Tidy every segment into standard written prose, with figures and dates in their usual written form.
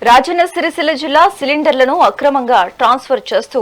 రాజన్న సిరిసిల్ల జిల్లా సిలిండర్లను అక్రమంగా ట్రాన్స్ఫర్ చేస్తూ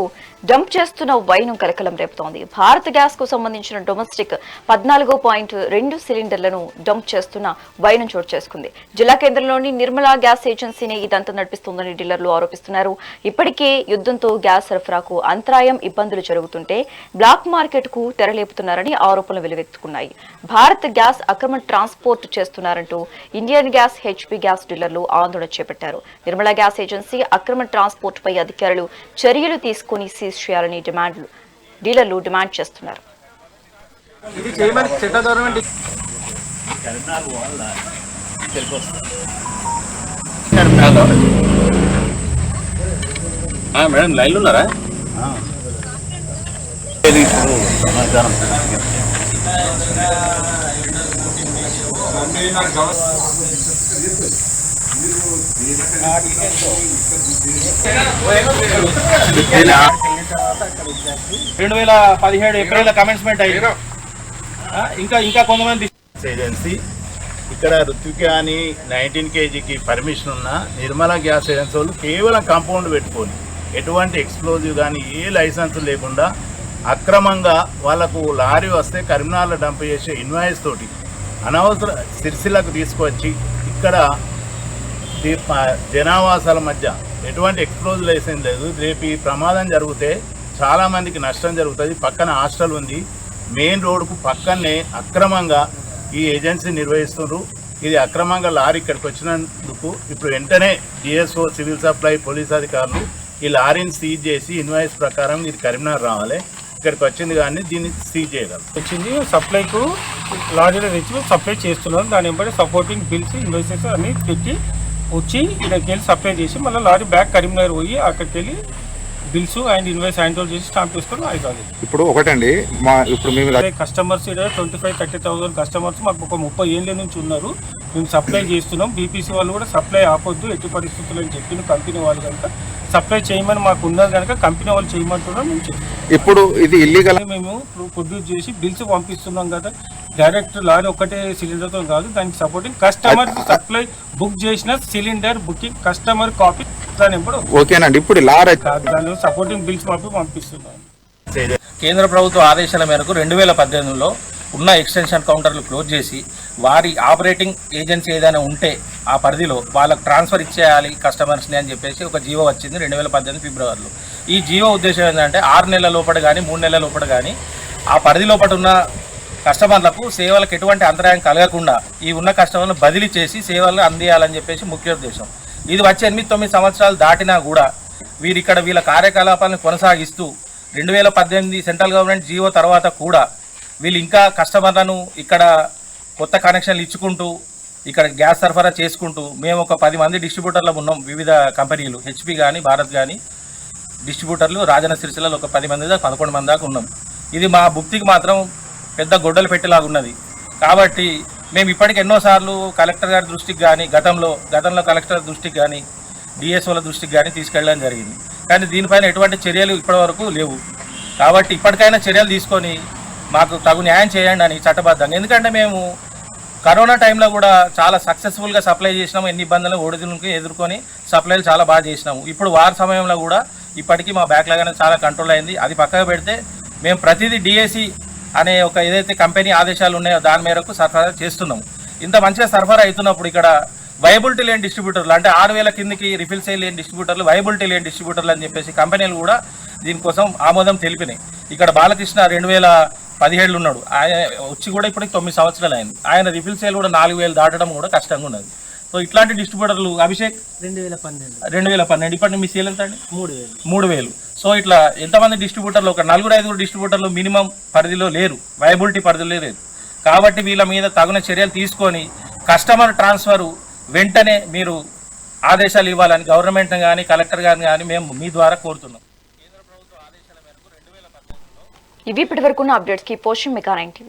డంప్ చేస్తున్న వైనం కలకలం రేపుతోంది. భారత్ గ్యాస్ కు సంబంధించిన డొమెస్టిక్ 14.2 సిలిండర్లను డంప్ చేస్తున్న వైనం చోటు చేసుకుంది. జిల్లా కేంద్రంలోని నిర్మలా గ్యాస్ ఏజెన్సీని ఇదంతా నడిపిస్తోందని డీలర్లు ఆరోపిస్తున్నారు. ఇప్పటికే యుద్ధంతో గ్యాస్ సరఫరాకు అంతరాయం, ఇబ్బందులు జరుగుతుంటే బ్లాక్ మార్కెట్ కు తెరలేపుతున్నారని ఆరోపణలు వెలువెత్తుకున్నాయి. భారత్ గ్యాస్ అక్రమ ట్రాన్స్పోర్ట్ చేస్తున్నారంటూ ఇండియన్ గ్యాస్, హెచ్పీ గ్యాస్ డీలర్లు ఆందోళన చేపట్టారు. నిర్మలా గ్యాస్ ఏజెన్సీ అక్రమ ట్రాన్స్పోర్ట్ పై అధికారులు చర్యలు తీసుకుని సీజ్ చేయాలని డీలర్లు డిమాండ్ చేస్తున్నారు. మేడం లైన్లో ఉన్నారా? సమాచారం 2017 ఏప్రిల్ కమెన్స్మెంట్ అయ్యి ఇంకా కొంతమంది ఏజెన్సీ ఇక్కడ ఋత్వికాని 19 kgకి పర్మిషన్ ఉన్న నిర్మలా గ్యాస్ ఏజెన్సీ వాళ్ళు కేవలం కాంపౌండ్ పెట్టుకొని ఎటువంటి ఎక్స్ప్లోజివ్ కానీ ఏ లైసెన్స్ లేకుండా అక్రమంగా వాళ్ళకు లారీ వస్తే కరీంనగర్లో డంప్ చేసే ఇన్వాయిస్ తోటి అనవసర సిరిసిల్లకు తీసుకొచ్చి ఇక్కడ జనావాసాల మధ్య ఎటువంటి ఎక్స్ప్లోజివ్ లైసెన్స్ లేదు. రేపు ఈ ప్రమాదం జరిగితే చాలామందికి నష్టం జరుగుతుంది. పక్కన హాస్టల్ ఉంది. మెయిన్ రోడ్డుకు పక్కనే అక్రమంగా ఈ ఏజెన్సీ నిర్వహిస్తున్నారు. ఇది అక్రమంగా లారీ ఇక్కడికి వచ్చినందుకు ఇప్పుడు వెంటనే డిఎస్ఓ, సివిల్ సప్లై, పోలీస్ అధికారులు ఈ లారీని సీజ్ చేసి ఇన్వాయిస్ ప్రకారం ఇది కరీంనగర్ రావాలి. ఇక్కడికి వచ్చింది కానీ దీన్ని సీజ్ చేయగలరు. వచ్చింది సప్లైకు లారీలో తెచ్చి సప్లై చేస్తున్నారు. దాని వెంబడి సపోర్టింగ్ బిల్స్, ఇన్వాయిసెస్ అన్నీ పెట్టి వచ్చి ఇక్కడికి వెళ్ళి సప్లై చేసి మళ్ళీ లారీ బ్యాక్ కరీంనగర్ పోయి అక్కడికి వెళ్ళి bills and invoice hand over చేసి స్టాంప్ చేసుకొని అయిపోయింది. ఇప్పుడు ఒకటండి, ఇప్పుడు మేము కస్టమర్స్ 25-30,000 కస్టమర్స్ మాకు ఒక 30 ఏళ్ళ నుంచి ఉన్నారు. మేము సప్లై చేస్తున్నాం. బీపీసీ వాళ్ళు కూడా సప్లై ఆపొద్దు ఎట్టి పరిస్థితులు అని చెప్పిన కంపెనీ వాళ్ళు కనుక సప్లై చేయమని మాకు ఉన్నది కనుక కంపెనీ వాళ్ళు చేయమంటున్నాం. మేము ఇప్పుడు ఇది ఇల్లీగల్ మేము ప్రొడ్యూస్ చేసి బిల్స్ పంపిస్తున్నాం కదా. డైరెక్ట్ లారీ ఒక్కటే సిలిండర్తో కాదు, దానికి సపోర్టింగ్ కస్టమర్ సప్లై బుక్ చేసిన సిలిండర్ బుకింగ్ కస్టమర్ కాపీ దాని ఓకేనండి. ఇప్పుడు లారీ దాని సపోర్టింగ్ బిల్స్ పంపిస్తున్నాం. కేంద్ర ప్రభుత్వ ఆదేశాల మేరకు 2018లో ఉన్న ఎక్స్టెన్షన్ కౌంటర్లు క్లోజ్ చేసి వారి ఆపరేటింగ్ ఏజెన్సీ ఏదైనా ఉంటే ఆ పరిధిలో వాళ్ళకు ట్రాన్స్ఫర్ ఇచ్చేయాలి కస్టమర్స్ని అని చెప్పేసి ఒక జీవో వచ్చింది 2018 ఫిబ్రవరిలో. ఈ జీవో ఉద్దేశం ఏంటంటే 6 నెలల లోపల కానీ 3 నెలల లోపల కానీ ఆ పరిధి లోపల ఉన్న కస్టమర్లకు సేవలకు ఎటువంటి అంతరాయం కలగకుండా ఈ ఉన్న కస్టమర్లను బదిలీ చేసి సేవలను అందియాలని చెప్పేసి ముఖ్య ఉద్దేశం. ఇది వచ్చి 8-9 సంవత్సరాలు దాటినా కూడా వీరిక్కడ వీళ్ళ కార్యకలాపాలను కొనసాగిస్తూ 2018 సెంట్రల్ గవర్నమెంట్ జీవో తర్వాత కూడా వీళ్ళు ఇంకా కస్టమర్లను ఇక్కడ కొత్త కనెక్షన్లు ఇచ్చుకుంటూ ఇక్కడ గ్యాస్ సరఫరా చేసుకుంటూ మేము ఒక 10 మంది డిస్ట్రిబ్యూటర్లు ఉన్నాం. వివిధ కంపెనీలు హెచ్పీ కానీ భారత్ కానీ డిస్ట్రిబ్యూటర్లు రాజన్న సిరిసిల్లలో ఒక 10 మంది దాకా 11 మంది దాకా ఉన్నాం. ఇది మా భుక్తికి మాత్రం పెద్ద గొడ్డలు పెట్టేలాగా ఉన్నది. కాబట్టి మేము ఇప్పటికి ఎన్నోసార్లు కలెక్టర్ గారి దృష్టికి కానీ గతంలో కలెక్టర్ దృష్టికి కానీ డిఎస్ఓల దృష్టికి కానీ తీసుకెళ్ళడం జరిగింది. కానీ దీనిపైన ఎటువంటి చర్యలు ఇప్పటివరకు లేవు. కాబట్టి ఇప్పటికైనా చర్యలు తీసుకొని మాకు తగు న్యాయం చేయండి అని చట్టబద్ధంగా. ఎందుకంటే మేము కరోనా టైంలో కూడా చాలా సక్సెస్ఫుల్గా సప్లై చేసినాము. ఎన్ని ఇబ్బందులు ఒడిదులకు ఎదుర్కొని సప్లైలు చాలా బాగా చేసినాము. ఇప్పుడు వారి సమయంలో కూడా ఇప్పటికీ మా బ్యాక్లాగ్ అనేది చాలా కంట్రోల్ అయింది. అది పక్కగా పెడితే మేము ప్రతిదీ డిఏసి అనే ఒక ఏదైతే కంపెనీ ఆదేశాలు ఉన్నాయో దాని మేరకు సరఫరా చేస్తున్నాము. ఇంత మంచిగా సరఫరా అవుతున్నప్పుడు ఇక్కడ వైబిలిటీ లేని డిస్ట్రిబ్యూటర్లు అంటే 6,000 కిందకి రిఫిల్ సేల్ లేని డిస్ట్రిబ్యూటర్లు, వైబిలిటీ లేని డిస్ట్రిబ్యూటర్లు అని చెప్పేసి కంపెనీలు కూడా దీనికోసం ఆమోదం తెలిపినాయి. ఇక్కడ బాలకృష్ణ 2017 ఉన్నాడు. ఆయన వచ్చి కూడా ఇప్పటికి 9 సంవత్సరాలు అయింది. ఆయన రిఫిల్ సేల్ కూడా 4,000 దాటడం కూడా కష్టంగా ఉన్నది. సో ఇట్లాంటి డిస్ట్రిబ్యూటర్లు అభిషేక్ 2012 ఇప్పటి మీ సేల్ ఎంత అండి? 3,000. సో ఇట్లా ఎంతమంది డిస్ట్రిబ్యూటర్లు ఒక 4-5 డిస్ట్రిబ్యూటర్లు మినిమం పరిధిలో లేరు, వైబిలిటీ పరిధిలో లేరు. కాబట్టి వీళ్ళ మీద తగిన చర్యలు తీసుకొని కస్టమర్ ట్రాన్స్ఫర్ వెంటనే మీరు ఆదేశాలు ఇవ్వాలని గవర్నమెంట్ కానీ కలెక్టర్ గారిని కానీ మేము మీ ద్వారా కోరుతున్నాం. ఇవి ఇప్పటివరకున్న అప్డేట్స్ కి పోషన్ మెగా 9 టీవీ.